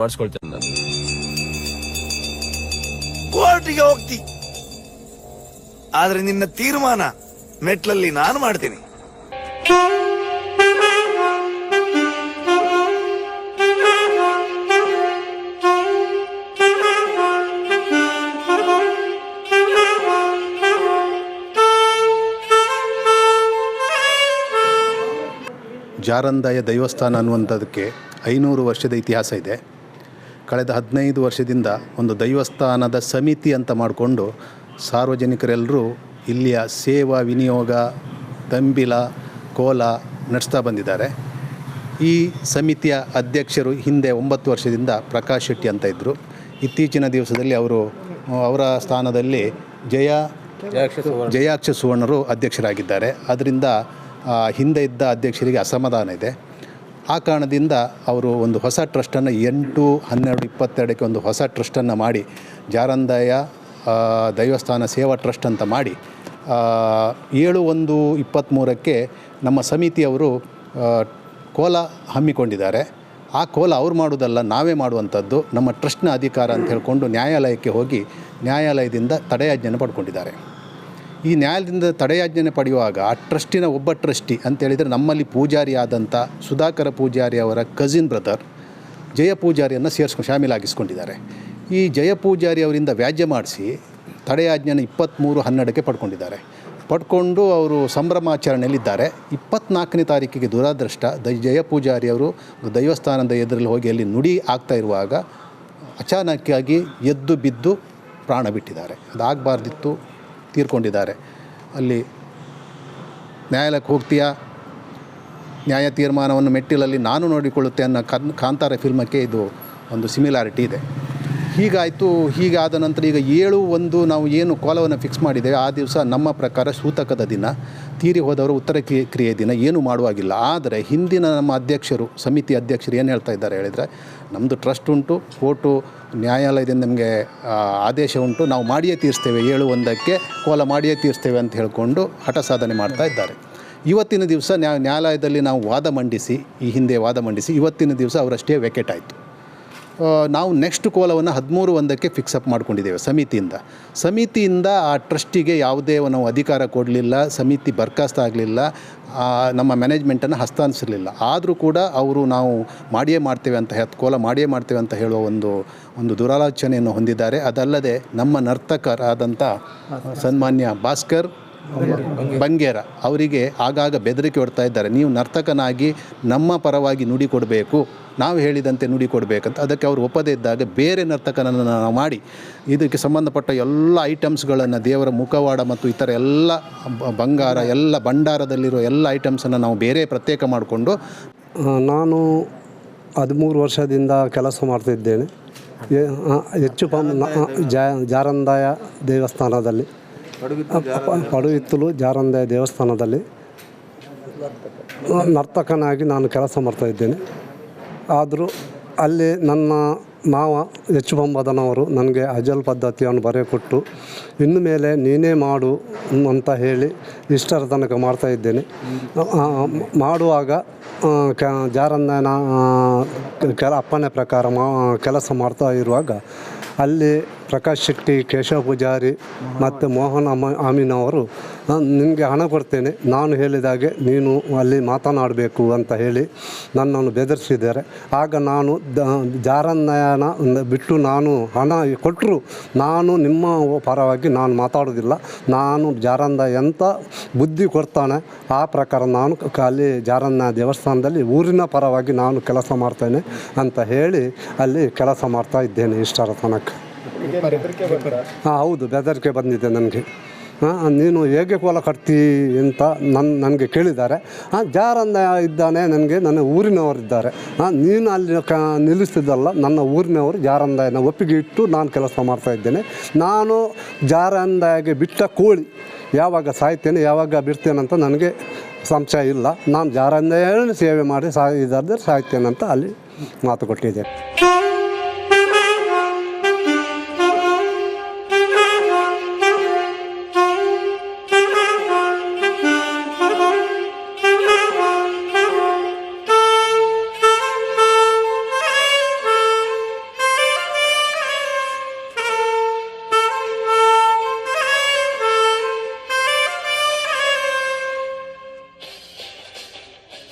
ಮಾಡಿಸ್ಕೊಳ್ತೇನೆ ನಾನು. ಕೋರ್ಟಿಗೆ ಹೋಗ್ತಿ, ಆದ್ರೆ ನಿನ್ನ ತೀರ್ಮಾನ ಮೆಟ್ಲಲ್ಲಿ ನಾನು ಮಾಡ್ತೀನಿ. ಜಾರಂದಾಯ ದೈವಸ್ಥಾನ ಅನ್ನುವಂಥದ್ದಕ್ಕೆ 500 ವರ್ಷದ ಇತಿಹಾಸ ಇದೆ. ಕಳೆದ 15 ವರ್ಷದಿಂದ ಒಂದು ದೈವಸ್ಥಾನದ ಸಮಿತಿ ಅಂತ ಮಾಡಿಕೊಂಡು ಸಾರ್ವಜನಿಕರೆಲ್ಲರೂ ಇಲ್ಲಿಯ ಸೇವಾ ವಿನಿಯೋಗ, ತಂಬಿಲ, ಕೋಲ ನಡೆಸ್ತಾ ಬಂದಿದ್ದಾರೆ. ಈ ಸಮಿತಿಯ ಅಧ್ಯಕ್ಷರು ಹಿಂದೆ 9 ವರ್ಷದಿಂದ ಪ್ರಕಾಶ್ ಶೆಟ್ಟಿ ಅಂತ ಇದ್ದರು. ಇತ್ತೀಚಿನ ದಿವಸದಲ್ಲಿ ಅವರ ಸ್ಥಾನದಲ್ಲಿ ಜಯಾಕ್ಷ ಸುವರ್ಣರು ಅಧ್ಯಕ್ಷರಾಗಿದ್ದಾರೆ. ಅದರಿಂದ ಹಿಂದೆ ಇದ್ದ ಅಧ್ಯಕ್ಷರಿಗೆ ಅಸಮಾಧಾನ ಇದೆ. ಆ ಕಾರಣದಿಂದ ಅವರು ಒಂದು ಹೊಸ ಟ್ರಸ್ಟನ್ನು 8, 12, 22ಕ್ಕೆ ಒಂದು ಹೊಸ ಟ್ರಸ್ಟನ್ನು ಮಾಡಿ ಜಾರಂದಾಯ ದೈವಸ್ಥಾನ ಸೇವಾ ಟ್ರಸ್ಟ್ ಅಂತ ಮಾಡಿ 7/1/23ಕ್ಕೆ ನಮ್ಮ ಸಮಿತಿಯವರು ಕೋಲ ಹಮ್ಮಿಕೊಂಡಿದ್ದಾರೆ. ಆ ಕೋಲ ಅವ್ರು ಮಾಡೋದಲ್ಲ, ನಾವೇ ಮಾಡುವಂಥದ್ದು, ನಮ್ಮ ಟ್ರಸ್ಟ್ನ ಅಧಿಕಾರ ಅಂತ ಹೇಳಿಕೊಂಡು ನ್ಯಾಯಾಲಯಕ್ಕೆ ಹೋಗಿ ನ್ಯಾಯಾಲಯದಿಂದ ತಡೆಯಾಜ್ಞೆಯನ್ನು ಪಡ್ಕೊಂಡಿದ್ದಾರೆ. ಈ ನ್ಯಾಯಾಲಯದಿಂದ ತಡೆಯಾಜ್ಞೆ ಪಡೆಯುವಾಗ ಆ ಟ್ರಸ್ಟಿನ ಒಬ್ಬ ಟ್ರಸ್ಟಿ ಅಂತೇಳಿದರೆ ನಮ್ಮಲ್ಲಿ ಪೂಜಾರಿ ಆದಂಥ ಸುಧಾಕರ ಪೂಜಾರಿ ಅವರ ಕಸಿನ್ ಬ್ರದರ್ ಜಯ ಪೂಜಾರಿಯನ್ನು ಶಾಮೀಲಾಗಿಸ್ಕೊಂಡಿದ್ದಾರೆ. ಈ ಜಯ ಪೂಜಾರಿ ಅವರಿಂದ ವ್ಯಾಜ್ಯ ಮಾಡಿಸಿ ತಡೆಯಾಜ್ಞೆನ 23/12ಕ್ಕೆ ಪಡ್ಕೊಂಡಿದ್ದಾರೆ. ಪಡ್ಕೊಂಡು ಅವರು ಸಂಭ್ರಮಾಚರಣೆಯಲ್ಲಿದ್ದಾರೆ. 24ನೇ ತಾರೀಕಿಗೆ ದುರಾದೃಷ್ಟ ಜಯ ಪೂಜಾರಿ ಅವರು ದೈವಸ್ಥಾನದ ಎದುರಲ್ಲಿ ಹೋಗಿ ಅಲ್ಲಿ ನುಡಿ ಆಗ್ತಾ ಇರುವಾಗ ಅಚಾನಕ್ಕಾಗಿ ಎದ್ದು ಬಿದ್ದು ಪ್ರಾಣ ಬಿಟ್ಟಿದ್ದಾರೆ. ಅದಾಗಬಾರ್ದಿತ್ತು, ತೀರ್ಕೊಂಡಿದ್ದಾರೆ. ಅಲ್ಲಿ ನ್ಯಾಯಾಲಯಕ್ಕೆ ಹೋಗ್ತೀಯಾ, ನ್ಯಾಯ ತೀರ್ಮಾನವನ್ನು ಮೆಟ್ಟಿಲಲ್ಲಿ ನಾನು ನೋಡಿಕೊಳ್ಳುತ್ತೆ ಅನ್ನೋ ಕಾಂತಾರ ಫಿಲ್ಮಕ್ಕೆ ಇದು ಒಂದು ಸಿಮಿಲಾರಿಟಿ ಇದೆ. ಹೀಗಾಯಿತು. ಹೀಗಾದ ನಂತರ ಈಗ 7/1 ನಾವು ಏನು ಕೋಲವನ್ನು ಫಿಕ್ಸ್ ಮಾಡಿದ್ದೇವೆ ಆ ದಿವಸ ನಮ್ಮ ಪ್ರಕಾರ ಸೂತಕದ ದಿನ, ತೀರಿ ಹೋದವರು ಉತ್ತರ ಕ್ರಿಯೆ ದಿನ, ಏನೂ ಮಾಡುವಾಗಿಲ್ಲ. ಆದರೆ ಹಿಂದಿನ ನಮ್ಮ ಅಧ್ಯಕ್ಷರು, ಸಮಿತಿ ಅಧ್ಯಕ್ಷರು ಏನು ಹೇಳ್ತಾ ಇದ್ದಾರೆ ಹೇಳಿದರೆ, ನಮ್ಮದು ಟ್ರಸ್ಟ್ ಉಂಟು, ಕೋರ್ಟು ನ್ಯಾಯಾಲಯದಿಂದ ನಮಗೆ ಆದೇಶ ಉಂಟು, ನಾವು ಮಾಡಿಯೇ ತೀರಿಸ್ತೇವೆ, 7/1ಕ್ಕೆ ಕೋಲ ಮಾಡಿಯೇ ತೀರಿಸ್ತೇವೆ ಅಂತ ಹೇಳಿಕೊಂಡು ಹಠ ಸಾಧನೆ ಮಾಡ್ತಾ ಇದ್ದಾರೆ. ಇವತ್ತಿನ ದಿವಸ ನ್ಯಾಯಾಲಯದಲ್ಲಿ ನಾವು ಈ ಹಿಂದೆ ವಾದ ಮಂಡಿಸಿ ಇವತ್ತಿನ ದಿವಸ ಅವರಷ್ಟೇ ವೆಕೆಟ್ ಆಯಿತು. ನಾವು ನೆಕ್ಸ್ಟ್ ಕೋಲವನ್ನು 13/1ಕ್ಕೆ ಫಿಕ್ಸಪ್ ಮಾಡ್ಕೊಂಡಿದ್ದೇವೆ ಸಮಿತಿಯಿಂದ. ಆ ಟ್ರಸ್ಟಿಗೆ ಯಾವುದೇ ನಾವು ಅಧಿಕಾರ ಕೊಡಲಿಲ್ಲ, ಸಮಿತಿ ಬರ್ಖಾಸ್ತ ಆಗಲಿಲ್ಲ, ನಮ್ಮ ಮ್ಯಾನೇಜ್ಮೆಂಟನ್ನು ಹಸ್ತಾಂತರಿಸಲಿಲ್ಲ. ಆದರೂ ಕೂಡ ಅವರು ನಾವು ಮಾಡಿಯೇ ಮಾಡ್ತೇವೆ ಅಂತ ಕೋಲ ಮಾಡಿಯೇ ಮಾಡ್ತೇವೆ ಅಂತ ಹೇಳುವ ಒಂದು ದುರಾಲೋಚನೆಯನ್ನು ಹೊಂದಿದ್ದಾರೆ. ಅದಲ್ಲದೆ ನಮ್ಮ ನರ್ತಕರಾದಂಥ ಸನ್ಮಾನ್ಯ ಭಾಸ್ಕರ್ ಬಂಗೇರ ಅವರಿಗೆ ಆಗಾಗ ಬೆದರಿಕೆ ಹೊಡ್ತಾ ಇದ್ದಾರೆ. ನೀವು ನರ್ತಕನಾಗಿ ನಮ್ಮ ಪರವಾಗಿ ನುಡಿ ಕೊಡಬೇಕು, ನಾವು ಹೇಳಿದಂತೆ ನುಡಿ ಕೊಡಬೇಕಂತ. ಅದಕ್ಕೆ ಅವರು ಒಪ್ಪದೇ ಇದ್ದಾಗ ಬೇರೆ ನರ್ತಕನನ್ನು ನಾವು ಮಾಡಿ ಇದಕ್ಕೆ ಸಂಬಂಧಪಟ್ಟ ಎಲ್ಲ ಐಟಮ್ಸ್ಗಳನ್ನು, ದೇವರ ಮುಖವಾಡ ಮತ್ತು ಇತರ ಎಲ್ಲ ಬಂಗಾರ, ಎಲ್ಲ ಭಂಡಾರದಲ್ಲಿರೋ ಎಲ್ಲ ಐಟಮ್ಸನ್ನು ನಾವು ಬೇರೆ ಪ್ರತ್ಯೇಕ ಮಾಡಿಕೊಂಡು. ನಾನು 13 ವರ್ಷದಿಂದ ಕೆಲಸ ಮಾಡ್ತಿದ್ದೇನೆ. ಹೆಚ್ಚು ಜಾರಂದಾಯ ದೇವಸ್ಥಾನದಲ್ಲಿ, ಪಡುಹಿತ್ತಲು ಜಾರಂದಾಯ ದೇವಸ್ಥಾನದಲ್ಲಿ ನರ್ತಕನಾಗಿ ನಾನು ಕೆಲಸ ಮಾಡ್ತಾಯಿದ್ದೇನೆ. ಆದರೂ ಅಲ್ಲಿ ನನ್ನ ಮಾವ ಹೆಚ್ಚು ಬಂಬದನವರು ನನಗೆ ಅಜಲ್ ಪದ್ಧತಿಯನ್ನು ಬರೆಕೊಟ್ಟು ಇನ್ನು ಮೇಲೆ ನೀನೇ ಮಾಡು ಅಂತ ಹೇಳಿ ಇಷ್ಟರ ತನಕ ಮಾಡ್ತಾಯಿದ್ದೇನೆ. ಮಾಡುವಾಗ ಜಾರಂದಾಯನ ಅಪ್ಪನೇ ಪ್ರಕಾರ ಕೆಲಸ ಮಾಡ್ತಾ ಇರುವಾಗ ಅಲ್ಲಿ ಪ್ರಕಾಶ್ ಶೆಟ್ಟಿ, ಕೇಶವ ಪೂಜಾರಿ ಮತ್ತು ಮೋಹನ್ ಅಮೀನ್ ಅವರು ನಿನಗೆ ಹಣ ಕೊಡ್ತೇನೆ, ನಾನು ಹೇಳಿದಾಗೆ ನೀನು ಅಲ್ಲಿ ಮಾತನಾಡಬೇಕು ಅಂತ ಹೇಳಿ ನನ್ನನ್ನು ಬೆದರಿಸಿದ್ದಾರೆ. ಆಗ ನಾನು ಜಾರಂದಾಯನ ಬಿಟ್ಟು ನಾನು ಹಣ ಕೊಟ್ಟರು ನಾನು ನಿಮ್ಮ ಪರವಾಗಿ ನಾನು ಮಾತಾಡೋದಿಲ್ಲ, ನಾನು ಜಾರಂದಾಯ ಎಂತ ಬುದ್ಧಿ ಕೊಡ್ತಾನೆ ಆ ಪ್ರಕಾರ ನಾನು ಅಲ್ಲಿ ಜಾರಂದಾಯ ದೇವಸ್ಥಾನದಲ್ಲಿ ಊರಿನ ಪರವಾಗಿ ನಾನು ಕೆಲಸ ಮಾಡ್ತೇನೆ ಅಂತ ಹೇಳಿ ಅಲ್ಲಿ ಕೆಲಸ ಮಾಡ್ತಾ ಇದ್ದೇನೆ ಇಷ್ಟರ ತನಕ. ಹೌದು, ಬೆದರಿಕೆ ಬಂದಿದೆ ನನಗೆ. ನೀನು ಹೇಗೆ ಕೋಲ ಕಟ್ತಿ ಅಂತ ನನಗೆ ಕೇಳಿದ್ದಾರೆ. ಜಾರಂದಾಯ ಇದ್ದಾನೆ, ನನ್ನ ಊರಿನವರಿದ್ದಾರೆ, ನೀನು ಅಲ್ಲಿ ನಿಲ್ಲಿಸ್ತಿದ್ದಲ್ಲ, ನನ್ನ ಊರಿನವರು ಜಾರಂದಾಯನ ಒಪ್ಪಿಗೆ ಇಟ್ಟು ನಾನು ಕೆಲಸ ಮಾಡ್ತಾಯಿದ್ದೇನೆ. ನಾನು ಜಾರಂದಾಯಗೆ ಬಿಟ್ಟ ಕೋಳಿ ಯಾವಾಗ ಸಾಯ್ತೇನೆ ಯಾವಾಗ ಬಿಡ್ತೇನೆ ಅಂತ ನನಗೆ ಸಂಶಯ ಇಲ್ಲ. ನಾನು ಜಾರಂದಾಯ ಸೇವೆ ಮಾಡಿ ಸಾಯ್ತೇನೆ ಅಂತ ಅಲ್ಲಿ ಮಾತು ಕೊಟ್ಟಿದ್ದೆ.